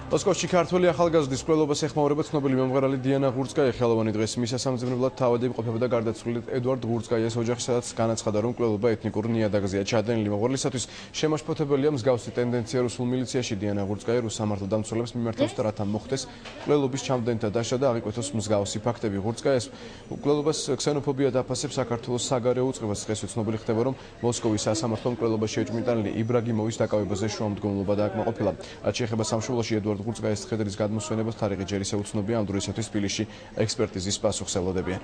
მოსკოვში ქართველი ახალგაზრდის მკვლელობას ეხმაურება ცნობილი მომღერალი დიანა ღურცკაია. ხელოვანი დღეს მის სასამძიმებლად თავად იმყოფებოდა გარდაცვლილი ეդვარდ ღურცკაიას ოჯახი, სადაც განაცხადა, რომ მკვლელობა ეთნიკურ ნიადაგზეა ჩადენილი. მომღერლისათვის შემაშფოთებელია მსგავსი ტენდენცია რუსულ მილიციაში. დიანა ღურცკაია რუს სამართალდამცველებს მიმართავს და რათა მოხდეს მკვლელობის ჩამდენთა დაშლა და აღიკვეთოს მსგავსი ფაქტები. ღურცკაიას მკვლელობას ქსენოფობია დაფასებს საქართველოს საგარეო უწყებას. დღეს ცნობილი ხდება, რომ მოსკოვის სასამართლომ მკვლელობაში შეჭმიტანილი იბრაგიმოვის დაკავებაზე შუამდგომლობა დააკმაყოფილა. რაც შეეხება სამშობლოში ეդვარდ ღურცკაიას ხედრის გადმოსვენებას თარიღი ჯერ ისე უცნობია, ამ დროისათვის თბილისში ექსპერტიზის პასუხს ელოდებიან.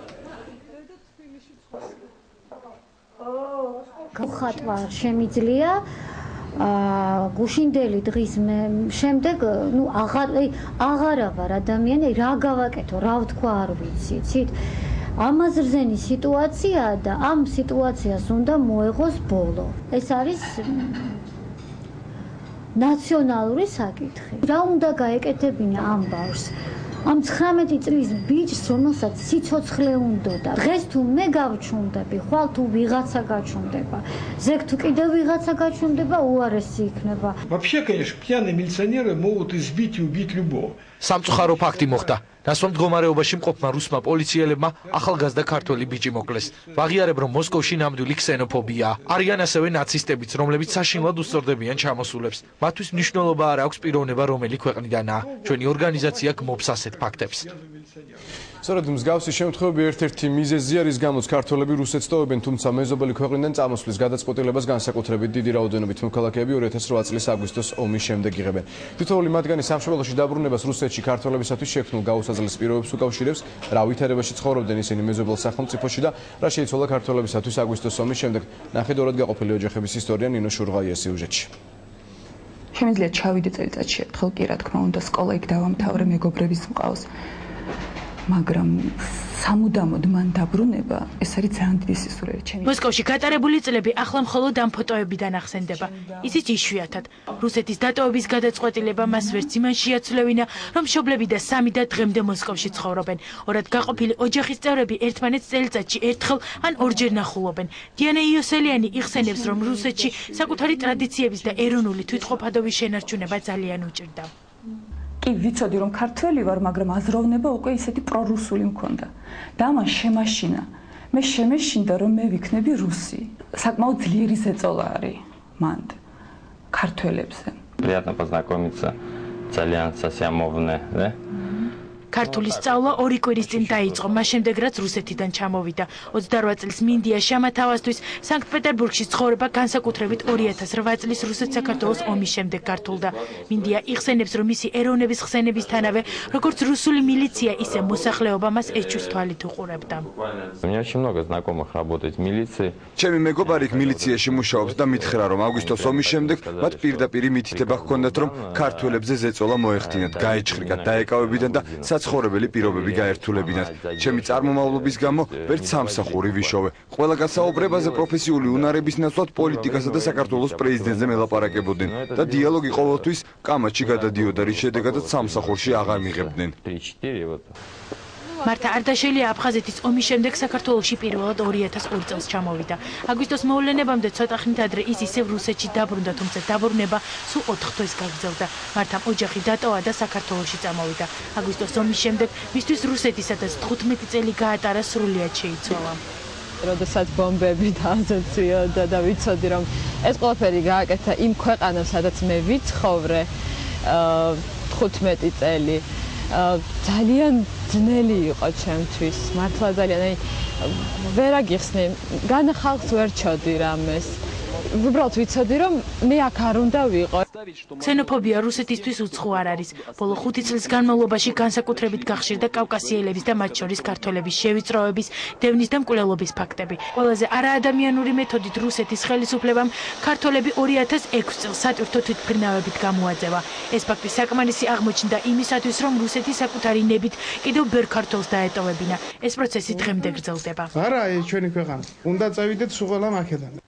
ხატვა შემიძლია გუშინდელი დღის შემდეგ აღარა ვარ ადამიანი, რა გავაკეთო, რა ვთქვა არ ვიცი, იცით? ამაზრზენი სიტუაციაა და ამ სიტუაციას უნდა მოეღოს ბოლო. ეს არის ნაციონალური საკითხი. რა უნდა გაეკეთებინა ამ ბავშვს? ამ 19 წლის ბიჭს, რომელსაც სიცოცხლე უნდოდა. დღეს თუ მე გავჩუმდები, ხვალ თუ ვიღაცა გაჩუმდება, ზეგ თუ კიდევ ვიღაცა გაჩუმდება, უარესი იქნება. Вообще, конечно, пьяные милиционеры могут избить и убить любого. სამწუხარო ფაქტი მოხდა. ნასვამ მდგომარეობაში მყოფმა რუსმა პოლიციელებმა ახალგაზრდა ქართველი ბიჭი მოკლეს. ვაღიარებ, რომ მოსკოვში ნამდვილი ქსენოფობია. არიან ასევე ნაცისტებიც, რომლებიც საშინლად უსწორდებიან ჩამოსულებს. მათთვის მნიშვნელობა არ აქვს პიროვნება, რომელი ქვეყნიდანაა. ჩვენი ორგანიზაცია გმობს ასეთ ფაქტებს. სწორედ მსგავსი შემთხვევები ერთ-ერთი მიზეზი არის, გამოც ქართველები რუსეთს ტოვებენ, თუმცა მეზობელი ქვეყნიდან წამოსვლის გადაწყვეტილებას განსაკუთრებით დიდი რაოდენობით მოქალაქეები 2008 წლის აგვისტოს ომის შემდეგ იღებენ. თითოეული მათგანი სამშობლოში დაბრუნებას რუსეთში ქართველებისათვის შექმნილ გაუსაძლეს პირობებს უკავშირებს, რა ვითარებაში ცხოვრობდნენ ისინი მეზობელ სახელმწიფოში და რა შეიცვალა ქართველებისათვის აგვისტოს ომის შემდეგ. ნახეთ ორად გაყოფილი ოჯახების ისტორია ნინო შურღაიას სიუჟეტში. შემიძლია ჩავიდე წელიწადში ერთხელ კი, რა თქმა უნდა, სკოლა იქ დავამთავრე, მეგობრების მყავს. მაგრამ სამუდამოდ მან დაბრუნება, ეს არის ძალიან დიდი სისულელი. მოსკოვში გატარებული წლები ახლა მხოლოდ ამ ფოტოებიდან ახსენდება. ისიც იშვიათად. რუსეთის დატოვების გადაწყვეტილება მას ვერც იმან შეაცვლევინა, რომ მშობლები და სამი და დღემდე მოსკოვში ცხოვრობენ. ორად გაყოფილი ოჯახის წევრები ერთმანეთს წელიწადში ერთხელ ან ორჯერ ნახულობენ. დიანა იოსელიანი იხსენებს, რომ რუსეთში საკუთარი ტრადიციების და ეროვნული თვითყოფადობის შენარჩუნება ძალიან უჭირდა. კი ვიცოდი, რომ ქართველი ვარ, მაგრამ აზროვნება უკვე ისეთი პრორუსული მქონდა. და მან შემაშინა. მე შემეშინდა, რომ მე ვიქნები რუსი. საკმაოდ ძლიერი ზეწოლა არის მანდ ქართველებზე. Приятно познакомиться. ძალიან სასიამოვნე, да? ქართული სწავლა 2 კვირის წინ დაიწყო, მას შემდეგ რაც რუსეთიდან ჩამოვიდა. 28 წლის მინდია შემათავასთვის სანქტ-პეტერბურგში ცხოვრება განსაკუთრებით 2008 წლის რუსეთ-საქართველოს ომის შემდეგ გართულდა. მინდია იხსენებს, რომ მისი ეროვნების ხსენებისთანავე, როგორც რუსული მილიცია, ისე მოსახლეობა მას ეჭვს თვალით უყურებდა. У меня очень много знакомых работает в милиции. ჩემი მეგობარი მილიციაში მუშაობს და მითხრა, რომ აგვისტოს ომის შემდეგ მათ პირდაპირ მითითება ჰქონდათ, რომ ქართველებზე ზეწოლა მოეხდინათ, გაეჩხრიკათ, დაეკავებინათ და ცხოვრებელი პირობები გაერთულებინათ. ჩემი წარმომავლობის გამო ვერც სამსახური ვიშოვე. ყველა გასაუბრებაზე პროფესიული უნარების ნაცვლად პოლიტიკასა და საქართველოს პრეზიდენტზე მელაპარაკებოდნენ და დიალოგი ყოველთვის კამათში გადადიოდა, რის შედეგადაც სამსახურში აღარ მიღებდნენ. მართა არდაშელია აფხაზეთის ომის შემდეგ საქართველოში პირველად 2002 წელს ჩამოვიდა. აგვისტოს მოვლენებამდე ცოტა ხნით ადრე ის ისევ რუსეთში დაბრუნდა, თუმცა დაბრუნება სულ 4 თვეს გაგრძელდა. მართამ ოჯახი დატოვა და საქართველოში წამოვიდა. აგვისტოს ომის შემდეგ მისთვის რუსეთისა და 15 წელი გაატარა სრულიად შეიცვალა. როდესაც ბომბები დააძებცია და ვიცოდი, რომ ეს ყველაფერი გააკეთა იმ ქვეყანას, სადაც მე ვიცხოვრე 15 წელი. ძალიან ძნელი იყო ჩემთვის, მართლა ძალიან, ვერ აგიხსნი, განა ხალხს ვერ ჩოდი რამეს. უბრალოდ ვიცოდი, რომ მე აქ არ უნდა ვიყო. ქსენოფობია რუსეთისთვის უცხო არ არის. ბოლო 5 წლის განმავლობაში განსაკუთრებით გახშირდა კავკასიელების და მათ შორის ქართველების შევიწროების, დევნის და მკვლელობის ფაქტები. ყველაზე არაადამიანური მეთოდით რუსეთის ხელისუფლებამ ქართველები 2006 წელს სატვირთო თვითმფრინავებით გამოაძევა. ეს ფაქტი საკმარისი აღმოჩნდა იმისათვის, რომ რუსეთი საკუთარი ნებით კიდევ ბევრ ქართველს დაეტოვებინა. ეს პროცესი დღემდე გრძელდება. არა, ჩვენი ქვეყანა. უნდა წავიდეთ სულ ყველა აქედან.